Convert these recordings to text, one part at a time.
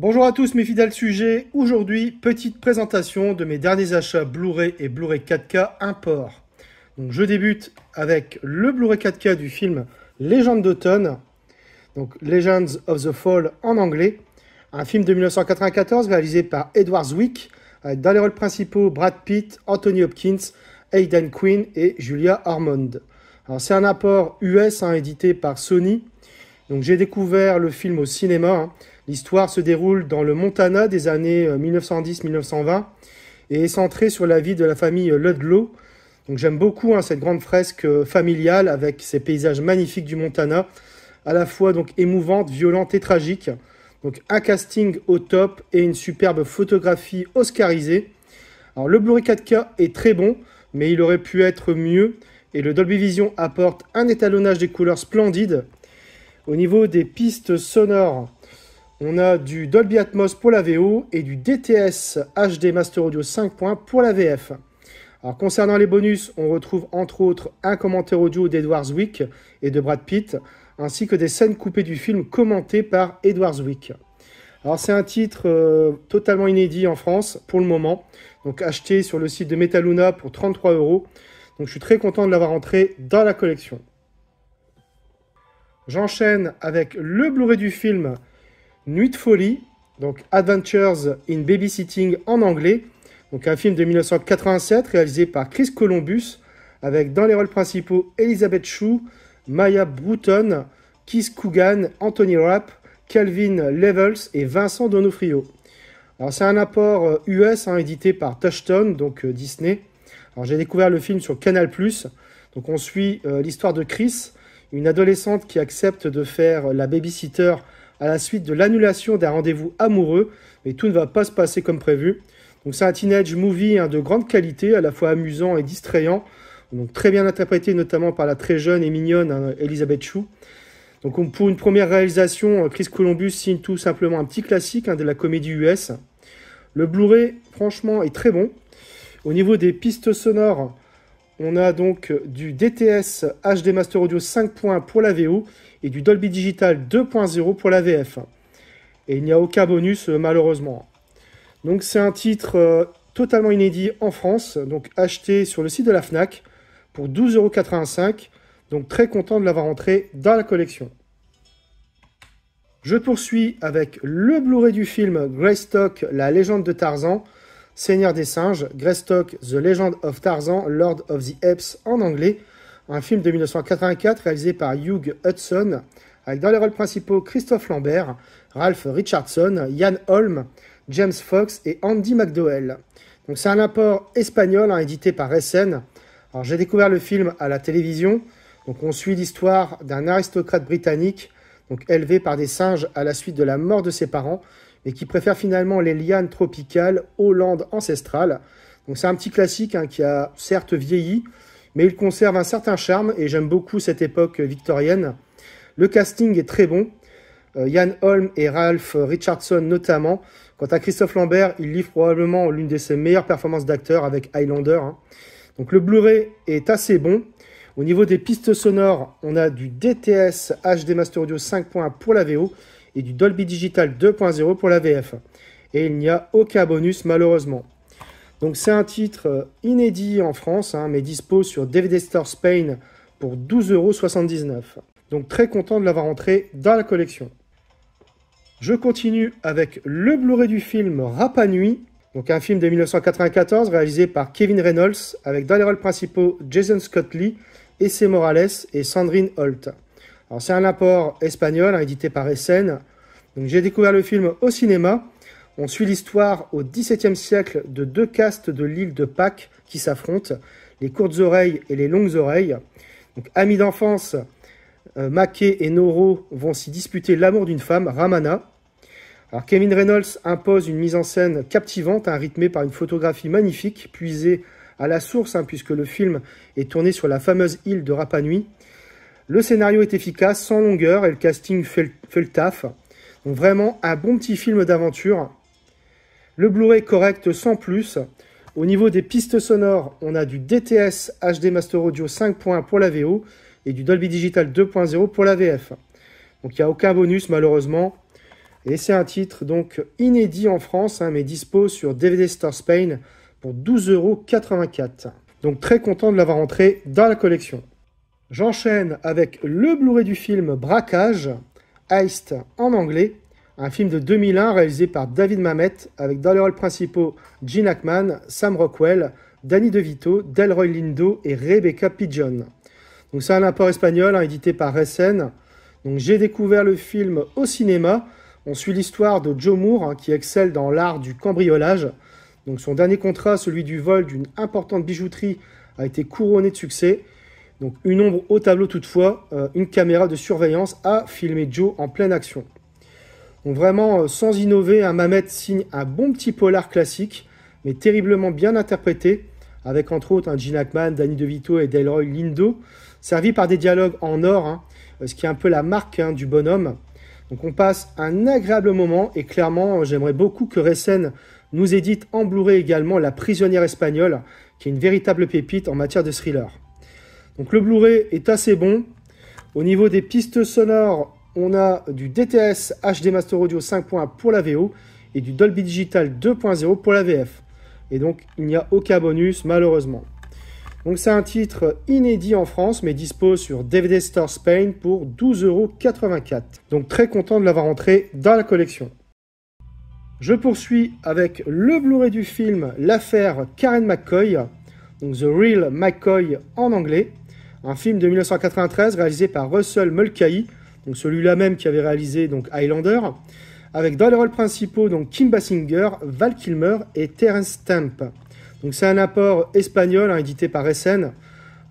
Bonjour à tous mes fidèles sujets, aujourd'hui petite présentation de mes derniers achats Blu-ray et Blu-ray 4K import. Donc je débute avec le Blu-ray 4K du film Légende d'automne, donc Legends of the Fall en anglais, un film de 1994 réalisé par Edward Zwick, avec dans les rôles principaux Brad Pitt, Anthony Hopkins, Aidan Quinn et Julia Ormond. Alors c'est un apport US édité par Sony. Donc j'ai découvert le film au cinéma. L'histoire se déroule dans le Montana des années 1910-1920 et est centrée sur la vie de la famille Ludlow. Donc j'aime beaucoup cette grande fresque familiale avec ces paysages magnifiques du Montana, à la fois donc émouvante, violente et tragique. Donc un casting au top et une superbe photographie oscarisée. Alors le Blu-ray 4K est très bon, mais il aurait pu être mieux et le Dolby Vision apporte un étalonnage des couleurs splendide. Au niveau des pistes sonores, on a du Dolby Atmos pour la VO et du DTS HD Master Audio 5.1 pour la VF. Alors concernant les bonus, on retrouve entre autres un commentaire audio d'Edward Zwick et de Brad Pitt, ainsi que des scènes coupées du film commentées par Edward Zwick. Alors c'est un titre totalement inédit en France pour le moment, donc acheté sur le site de Metaluna pour 33 €. Donc je suis très content de l'avoir entré dans la collection. J'enchaîne avec le Blu-ray du film Nuit de folie, donc Adventures in Babysitting en anglais, donc un film de 1987 réalisé par Chris Columbus, avec dans les rôles principaux Elizabeth Shue, Maya Bruton, Keith Coogan, Anthony Rapp, Calvin Levels et Vincent D'Onofrio. Alors c'est un apport US édité par Touchstone, donc Disney. Alors j'ai découvert le film sur Canal+, donc on suit l'histoire de Chris, une adolescente qui accepte de faire la babysitter à la suite de l'annulation d'un rendez-vous amoureux, mais tout ne va pas se passer comme prévu. Donc c'est un teenage movie de grande qualité, à la fois amusant et distrayant, donc très bien interprété notamment par la très jeune et mignonne Elizabeth Shue. Donc pour une première réalisation, Chris Columbus signe tout simplement un petit classique de la comédie US. Le Blu-ray, franchement, est très bon. Au niveau des pistes sonores, on a donc du DTS HD Master Audio 5.1 pour la VO et du Dolby Digital 2.0 pour la VF. Et il n'y a aucun bonus malheureusement. Donc c'est un titre totalement inédit en France, donc acheté sur le site de la Fnac pour 12,85 €. Donc très content de l'avoir entré dans la collection. Je poursuis avec le Blu-ray du film Greystock, la légende de Tarzan, Seigneur des singes, Greystock, The Legend of Tarzan, Lord of the Apes en anglais, un film de 1984 réalisé par Hugh Hudson, avec dans les rôles principaux Christophe Lambert, Ralph Richardson, Ian Holm, James Fox et Andy McDowell. Donc c'est un apport espagnol édité par SN. Alors j'ai découvert le film à la télévision. Donc on suit l'histoire d'un aristocrate britannique, donc élevé par des singes à la suite de la mort de ses parents, mais qui préfère finalement les lianes tropicales aux landes ancestrales. Donc c'est un petit classique qui a certes vieilli, mais il conserve un certain charme et j'aime beaucoup cette époque victorienne. Le casting est très bon, Ian Holm et Ralph Richardson notamment. Quant à Christophe Lambert, il livre probablement l'une de ses meilleures performances d'acteur avec Highlander. Donc le Blu-ray est assez bon. Au niveau des pistes sonores, on a du DTS HD Master Audio 5.1 pour la VO et du Dolby Digital 2.0 pour la VF. Et il n'y a aucun bonus malheureusement. Donc c'est un titre inédit en France, mais dispo sur DVD Store Spain pour 12,79 €. Donc très content de l'avoir entré dans la collection. Je continue avec le Blu-ray du film Rapa Nui, donc un film de 1994 réalisé par Kevin Reynolds, avec dans les rôles principaux Jason Scott Lee, Esse Morales et Sandrine Holt. Alors c'est un apport espagnol édité par SN. Donc j'ai découvert le film au cinéma. On suit l'histoire au XVIIe siècle de deux castes de l'île de Pâques qui s'affrontent, les courtes oreilles et les longues oreilles. Donc amis d'enfance, Mackay et Noro vont s'y disputer l'amour d'une femme, Ramana. Alors Kevin Reynolds impose une mise en scène captivante, rythmée par une photographie magnifique, puisée à la source, puisque le film est tourné sur la fameuse île de Rapa Nui. Le scénario est efficace, sans longueur, et le casting fait le taf. Donc vraiment un bon petit film d'aventure. Le Blu-ray correct sans plus. Au niveau des pistes sonores, on a du DTS HD Master Audio 5.1 pour la VO et du Dolby Digital 2.0 pour la VF. Donc il n'y a aucun bonus malheureusement. Et c'est un titre donc inédit en France, hein, mais dispo sur DVD Store Spain pour 12,84 €. Donc très content de l'avoir entré dans la collection. J'enchaîne avec le Blu-ray du film Braquage, Heist en anglais, un film de 2001 réalisé par David Mamet avec dans les rôles principaux Gene Hackman, Sam Rockwell, Danny DeVito, Delroy Lindo et Rebecca Pidgeon. Donc c'est un import espagnol, hein, édité par Recen. Donc j'ai découvert le film au cinéma. On suit l'histoire de Joe Moore, hein, qui excelle dans l'art du cambriolage. Donc son dernier contrat, celui du vol d'une importante bijouterie, a été couronné de succès. Donc une ombre au tableau toutefois, une caméra de surveillance a filmé Joe en pleine action. Donc vraiment, sans innover, un Mamet signe un bon petit polar classique, mais terriblement bien interprété, avec entre autres un Gene Hackman, Danny DeVito et Delroy Lindo, servi par des dialogues en or, hein, ce qui est un peu la marque, hein, du bonhomme. Donc on passe un agréable moment, et clairement, j'aimerais beaucoup que Recen nous édite en Blu-ray également La Prisonnière espagnole, qui est une véritable pépite en matière de thriller. Donc le Blu-ray est assez bon. Au niveau des pistes sonores, on a du DTS HD Master Audio 5.1 pour la VO et du Dolby Digital 2.0 pour la VF. Et donc il n'y a aucun bonus malheureusement. Donc c'est un titre inédit en France mais dispo sur DVD Store Spain pour 12,84 €. Donc très content de l'avoir entré dans la collection. Je poursuis avec le Blu-ray du film L'affaire Karen McCoy, donc The Real McCoy en anglais. Un film de 1993 réalisé par Russell Mulcahy, donc celui-là même qui avait réalisé donc Highlander, avec dans les rôles principaux donc Kim Basinger, Val Kilmer et Terence Stamp. Donc c'est un apport espagnol, hein, édité par Recen.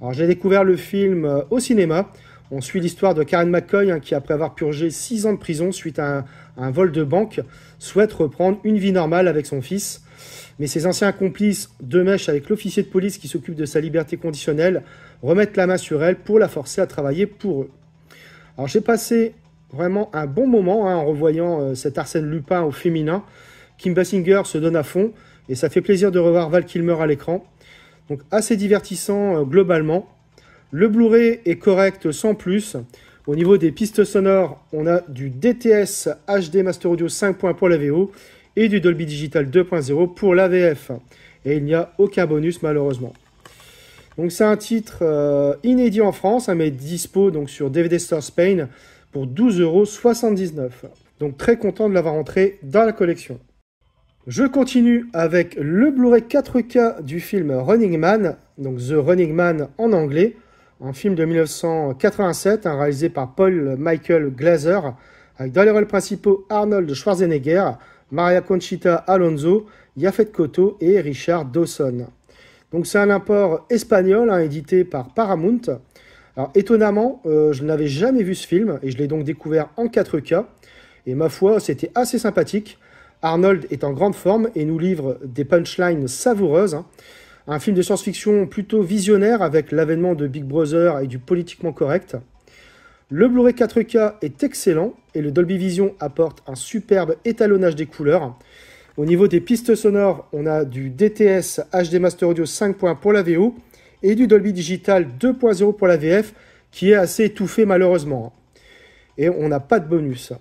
Alors j'ai découvert le film au cinéma. On suit l'histoire de Karen McCoy, hein, qui après avoir purgé 6 ans de prison suite à un vol de banque, souhaite reprendre une vie normale avec son fils. Mais ses anciens complices, de mèche avec l'officier de police qui s'occupe de sa liberté conditionnelle, remettent la main sur elle pour la forcer à travailler pour eux. Alors j'ai passé vraiment un bon moment, hein, en revoyant cet Arsène Lupin au féminin. Kim Basinger se donne à fond et ça fait plaisir de revoir Val Kilmer à l'écran. Donc assez divertissant globalement. Le Blu-ray est correct sans plus. Au niveau des pistes sonores, on a du DTS HD Master Audio 5.1 pour la VO et du Dolby Digital 2.0 pour la VF. Et il n'y a aucun bonus malheureusement. Donc c'est un titre inédit en France, hein, mais dispo donc sur DVD Store Spain pour 12,79 €. Donc très content de l'avoir entré dans la collection. Je continue avec le Blu-ray 4K du film Running Man, donc The Running Man en anglais, un film de 1987, hein, réalisé par Paul Michael Glaser, avec dans les rôles principaux Arnold Schwarzenegger, Maria Conchita Alonso, Yaphet Kotto et Richard Dawson. Donc c'est un import espagnol, hein, édité par Paramount. Alors étonnamment, je n'avais jamais vu ce film et je l'ai donc découvert en 4K. Et ma foi, c'était assez sympathique. Arnold est en grande forme et nous livre des punchlines savoureuses, hein. Un film de science-fiction plutôt visionnaire avec l'avènement de Big Brother et du politiquement correct. Le Blu-ray 4K est excellent et le Dolby Vision apporte un superbe étalonnage des couleurs. Au niveau des pistes sonores, on a du DTS HD Master Audio 5.1 pour la VO et du Dolby Digital 2.0 pour la VF qui est assez étouffé malheureusement. Et on n'a pas de bonus.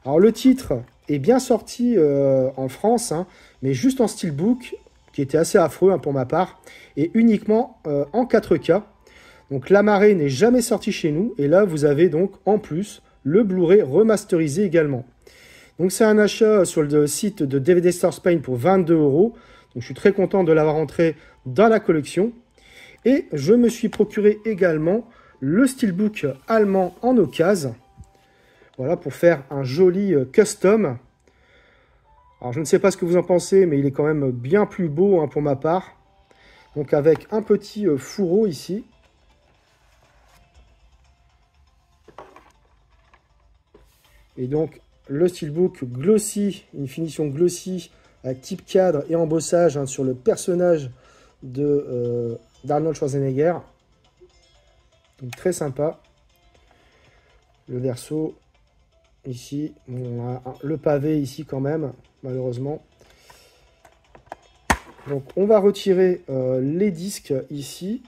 Alors le titre est bien sorti en France, hein, mais juste en steelbook, qui était assez affreux, hein, pour ma part, et uniquement en 4K. Donc La Marée n'est jamais sorti chez nous, et là vous avez donc en plus le Blu-ray remasterisé également. Donc c'est un achat sur le site de DVD Store Spain pour 22 €. Donc je suis très content de l'avoir entré dans la collection. Et je me suis procuré également le steelbook allemand en occasion. Voilà, pour faire un joli custom. Alors je ne sais pas ce que vous en pensez, mais il est quand même bien plus beau, hein, pour ma part. Donc avec un petit fourreau ici. Et donc le steelbook glossy, une finition glossy avec type cadre et embossage, hein, sur le personnage d'Arnold Schwarzenegger. Donc très sympa. Le verso ici, on a le pavé ici quand même, malheureusement. Donc on va retirer les disques ici.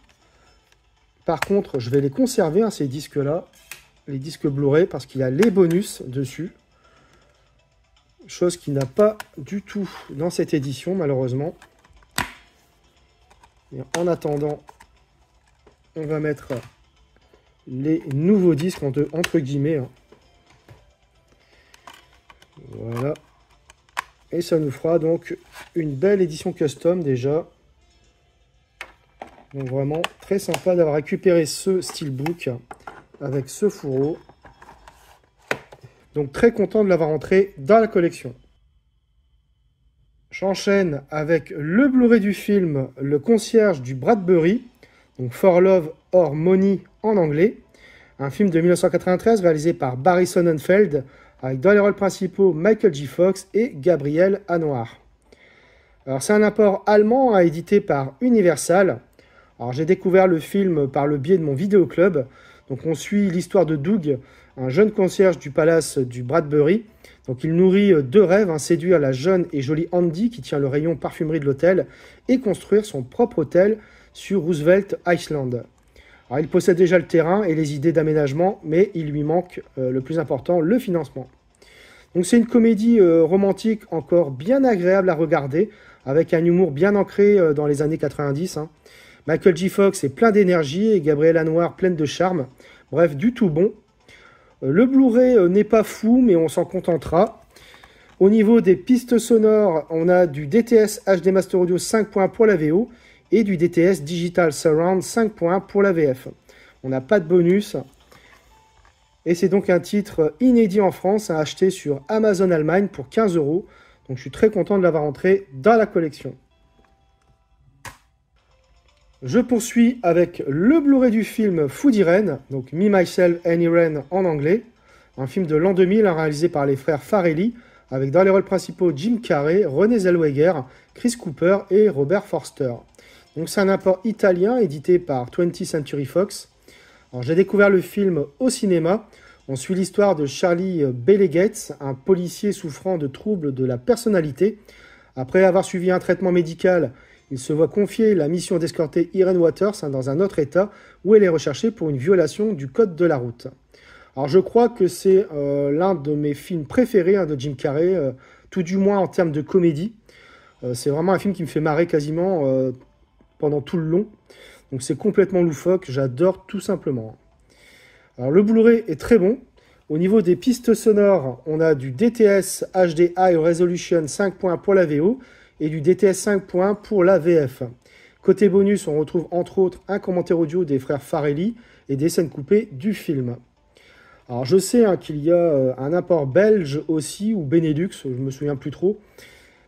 Par contre, je vais les conserver, hein, ces disques-là, les disques Blu-ray, parce qu'il y a les bonus dessus. chose qui n'a pas du tout dans cette édition, malheureusement. Et en attendant, on va mettre les nouveaux disques, entre guillemets. Hein. Voilà. Et ça nous fera donc une belle édition custom déjà. Donc vraiment très sympa d'avoir récupéré ce steelbook avec ce fourreau. Donc très content de l'avoir entré dans la collection. J'enchaîne avec le Blu-ray du film Le Concierge du Bradbury, donc For Love or Money en anglais. Un film de 1993 réalisé par Barry Sonnenfeld, avec dans les rôles principaux Michael J. Fox et Gabriel Anwar. Alors c'est un import allemand édité par Universal. Alors j'ai découvert le film par le biais de mon vidéoclub. Donc on suit l'histoire de Doug, un jeune concierge du palace du Bradbury. Donc il nourrit deux rêves, séduire la jeune et jolie Andy qui tient le rayon parfumerie de l'hôtel et construire son propre hôtel sur Roosevelt Island. Alors, il possède déjà le terrain et les idées d'aménagement, mais il lui manque le plus important, le financement. Donc c'est une comédie romantique encore bien agréable à regarder, avec un humour bien ancré dans les années 90. Hein. Michael J. Fox est plein d'énergie et Gabrielle Anwar pleine de charme. Bref, du tout bon. Le Blu-ray n'est pas fou, mais on s'en contentera. Au niveau des pistes sonores, on a du DTS HD Master Audio 5 points pour la VO, et du DTS Digital Surround 5 points pour la VF. On n'a pas de bonus. Et c'est donc un titre inédit en France à acheter sur Amazon Allemagne pour 15 €. Donc je suis très content de l'avoir entré dans la collection. Je poursuis avec le Blu-ray du film Food Irene, donc Me, Myself and Irene en anglais. Un film de l'an 2000 réalisé par les frères Farrelly, avec dans les rôles principaux Jim Carrey, Renée Zellweger, Chris Cooper et Robert Forster. Donc c'est un import italien édité par 20th Century Fox. Alors j'ai découvert le film au cinéma. On suit l'histoire de Charlie Bellegates, un policier souffrant de troubles de la personnalité. Après avoir suivi un traitement médical, il se voit confier la mission d'escorter Irene Waters dans un autre état où elle est recherchée pour une violation du code de la route. Alors je crois que c'est l'un de mes films préférés de Jim Carrey, tout du moins en termes de comédie. C'est vraiment un film qui me fait marrer quasiment pendant tout le long. Donc c'est complètement loufoque, j'adore tout simplement. Alors le Blu-ray est très bon. Au niveau des pistes sonores, on a du DTS HD High Resolution 5 points pour la VO et du DTS 5 points pour la VF. Côté bonus, on retrouve entre autres un commentaire audio des frères Farrelly et des scènes coupées du film. Alors je sais qu'il y a un import belge aussi, ou Benelux, je ne me souviens plus trop.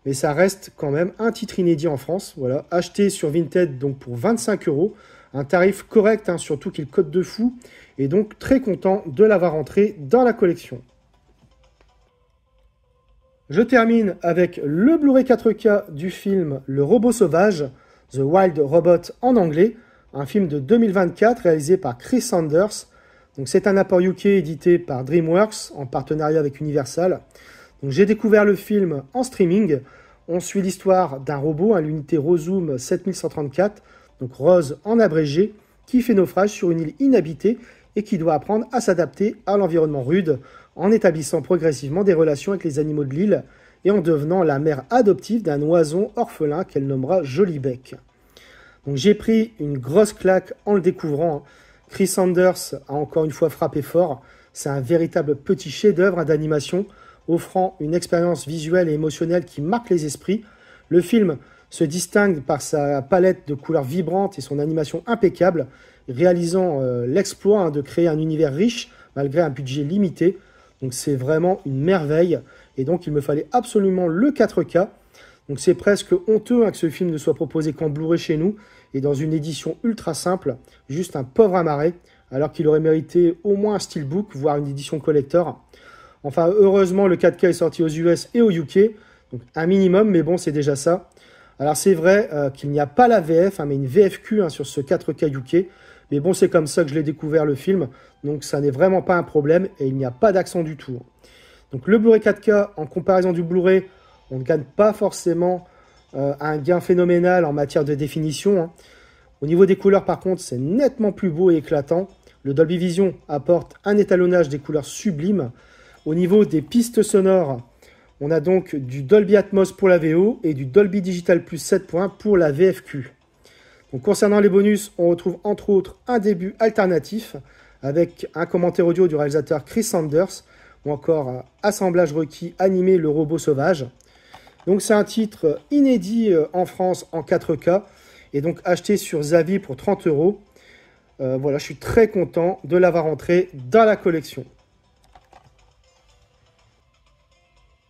Mais ça reste quand même un titre inédit en France. Voilà, acheté sur Vinted donc pour 25 €. Un tarif correct, surtout qu'il cote de fou. Et donc très content de l'avoir entré dans la collection. Je termine avec le Blu-ray 4K du film Le Robot Sauvage, The Wild Robot en anglais. Un film de 2024 réalisé par Chris Sanders. Donc c'est un apport UK édité par DreamWorks en partenariat avec Universal. J'ai découvert le film en streaming. On suit l'histoire d'un robot, l'unité Rozoom 7134, donc Rose en abrégé, qui fait naufrage sur une île inhabitée et qui doit apprendre à s'adapter à l'environnement rude en établissant progressivement des relations avec les animaux de l'île et en devenant la mère adoptive d'un oiseau orphelin qu'elle nommera Jolibec. Donc j'ai pris une grosse claque en le découvrant. Chris Sanders a encore une fois frappé fort. C'est un véritable petit chef-d'œuvre d'animation offrant une expérience visuelle et émotionnelle qui marque les esprits. Le film se distingue par sa palette de couleurs vibrantes et son animation impeccable, réalisant l'exploit de créer un univers riche malgré un budget limité. Donc c'est vraiment une merveille. Et donc il me fallait absolument le 4K. Donc c'est presque honteux que ce film ne soit proposé qu'en Blu-ray chez nous et dans une édition ultra simple, juste un pauvre amarré, alors qu'il aurait mérité au moins un steelbook, voire une édition collector. Enfin, heureusement, le 4K est sorti aux US et au UK, donc un minimum, mais bon, c'est déjà ça. Alors c'est vrai qu'il n'y a pas la VF, mais une VFQ sur ce 4K UK, mais bon, c'est comme ça que je l'ai découvert le film, donc ça n'est vraiment pas un problème, et il n'y a pas d'accent du tout. Donc le Blu-ray 4K, en comparaison du Blu-ray, on ne gagne pas forcément un gain phénoménal en matière de définition. Au niveau des couleurs, par contre, c'est nettement plus beau et éclatant. Le Dolby Vision apporte un étalonnage des couleurs sublimes. Au niveau des pistes sonores, On a donc du Dolby Atmos pour la VO et du Dolby Digital Plus 7 points pour la VFQ. Donc, concernant les bonus, on retrouve entre autres un début alternatif avec un commentaire audio du réalisateur Chris Sanders ou encore Assemblage requis, animé le robot sauvage. Donc c'est un titre inédit en France en 4K et donc acheté sur Zavi pour 30 €. Voilà, je suis très content de l'avoir entré dans la collection.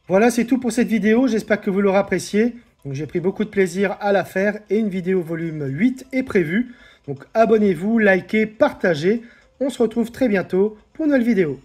Voilà, c'est tout pour cette vidéo. J'espère que vous l'aurez apprécié. Donc j'ai pris beaucoup de plaisir à la faire et une vidéo volume 8 est prévue. Donc abonnez-vous, likez, partagez. On se retrouve très bientôt pour une nouvelle vidéo.